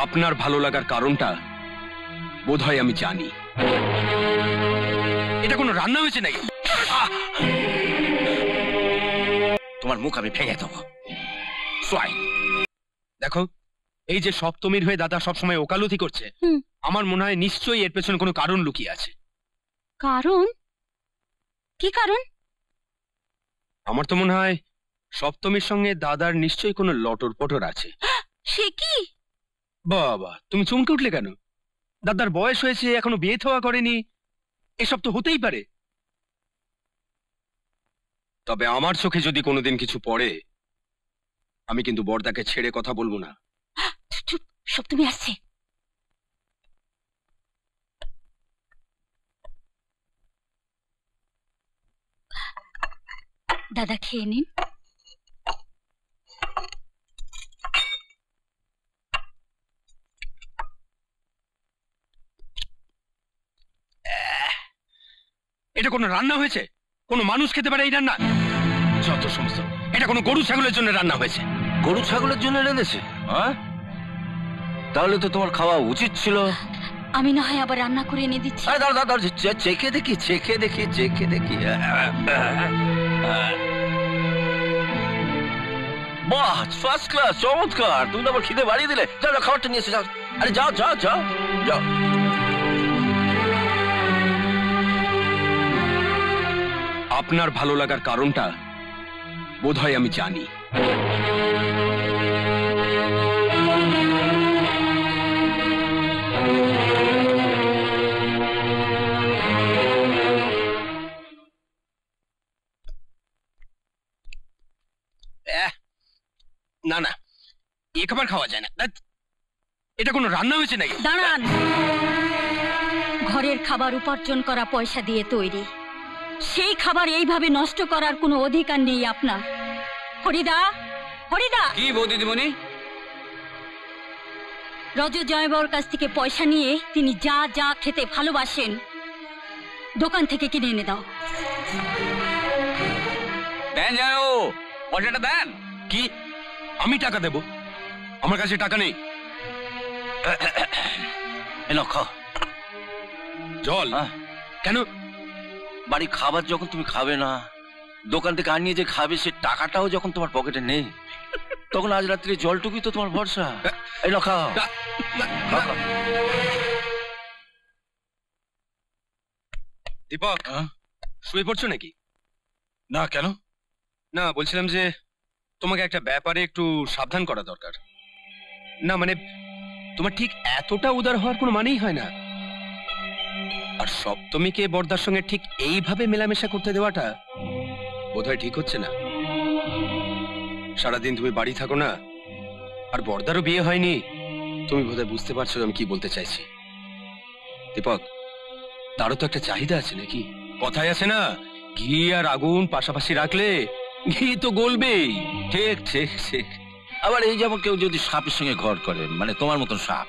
আপনার ভালো লাগার কারণটা বোধহয় আমি জানি। এটা কোনো রান্না হয়েছে নাকি? তোমার মুখ আমি ভেঙে দেবো। দেখো, এই যে সপ্তমীর হয়ে দাদা সবসময় ওকালতি করছে, আমার মনে হয় নিশ্চয়ই এর পেছনে কোনো কারণ লুকিয়ে আছে। কারণ? কি কারণ? আমার তো মনে হয় সপ্তমীর সঙ্গে দাদার নিশ্চয়ই কোনো লটর পটর আছে। সে কি? বাবা, তুমি চমকে উঠলে কেন? দাদার বয়স হয়েছে, এখনো বিয়ে থাওয়া করেনি, এসব তো হতেই পারে। তবে আমার চোখে যদি কোনোদিন কিছু পড়ে, আমি কিন্তু বড়দাকে ছেড়ে কথা বলবো না। চুপ, সপ্তমী আসছে। দাদা খেয়ে নিন। এটা কোনো রান্না হয়েছে? কোনো মানুষ খেতে পারে এই রান্না? যত সমস্ত, এটা কোনো গরু ছাগলের জন্য রান্না হয়েছে। গরু ছাগলের জন্য রেঁধেছে? হ্যাঁ, তাহলে তো তোমার খাওয়া উচিত ছিল। আমি না হয় আবার রান্না করে এনে দিচ্ছি। চেখে দেখি, চেখে দেখি, চেখে দেখি। বাহ, ফার্স্ট ক্লাস, চমৎকার। তুমি তো আবার খিদে বাড়িয়ে দিলে। যাও, খাবারটা নিয়ে এসে যাও। আরে যাও যাও যাও যাও। আপনার ভালো লাগার কারণটা বোধহয় আমি জানি। না না, এ খাবার খাওয়া যায় না। এটা কোনো রান্না হয়েছে নাকি? দাঁড়ান। ঘরের খাবার উপার্জন করা পয়সা দিয়ে তৈরি, সেই খাবার এইভাবে নষ্ট করার কোনো অধিকার নেই আপনার। হরিদা, হরিদা। কি বৌদিদিমণি? রজ জয়বাবুর কাছ থেকে পয়সা নিয়ে তিনি যা যা খেতে ভালোবাসেন দোকান থেকে কিনে এনে দাও। দেন যাও, পয়সাটা দেন। কি? আমি টাকা দেব? আমার কাছে টাকা নেই। এলো খাও। জল? কেন? বাড়ি খাবার যখন তুমি খাবে না, দোকান থেকে আনিয়ে যে খাবে, সে টাকাটাও যখন তোমার পকেটে নেই, তখন আজ রাত্রে জলটুকুই তো তোমার ভরসা। এলো খাও। দীপক, শুয়ে পড়ছো নাকি? না, কেন? না, বলছিলাম যে তোমাকে একটা ব্যাপারে একটু সাবধান করা দরকার। না মানে, তোমার ঠিক এতটা উদার হওয়ার কোনো মানেই হয় না। আর সপ্তমীকে বর্দার সঙ্গে ঠিক এইভাবে মেলামেশা করতে দেওয়াটা বোধহয় ঠিক হচ্ছে না। সারাদিন তুমি বাড়ি থাকো না, আর বর্দারও বিয়ে হয়নি। তুমি বোধহয় বুঝতে পারছো আমি কি বলতে চাইছি। দীপক, তারও তো একটা চাহিদা আছে নাকি? কথায় আছে না, ঘি আর আগুন পাশাপাশি রাখলে ঘি তো গলবেই। ঠিক ঠিক ঠিক। আবার এই যেমন কেউ যদি সাপের সঙ্গে ঘর করে, মানে তোমার মতন সাপ,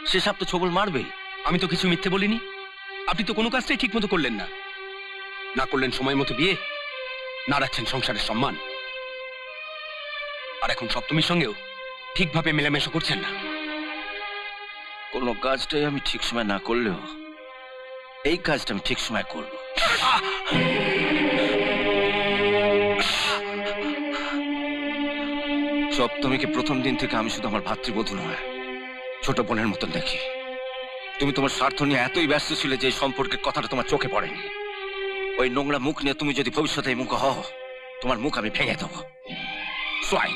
সে সাপ তো ছবল মারবেই। আমি তো কিছু মিথ্যে বলিনি। আপনি তো কোনো কাজটাই ঠিক মতো করলেন না। না করলেন সময় মতো বিয়ে, না রাখছেন সংসারের সম্মান, আর এখন সপ্তমীর সঙ্গেও ঠিকভাবে মেলামেশা করছেন না। কোনো কাজটাই আমি ঠিক সময় না করলেও এই কাজটা আমি ঠিক সময় করব। সপ্তমীকে প্রথম দিন থেকে আমি শুধু আমার ভাতৃবধূ নয়, ছোট বোনের মতন দেখি। তুমি তোমার স্বার্থ নিয়ে এতই ব্যস্ত ছিলে যে সম্পর্কের কথাটা তোমার চোখে পড়েনি। ওই নোংরা মুখ নিয়ে তুমি যদি ভবিষ্যতে এই মুখ হও, তোমার মুখ আমি ভেঙে দেবো। সোয়াই।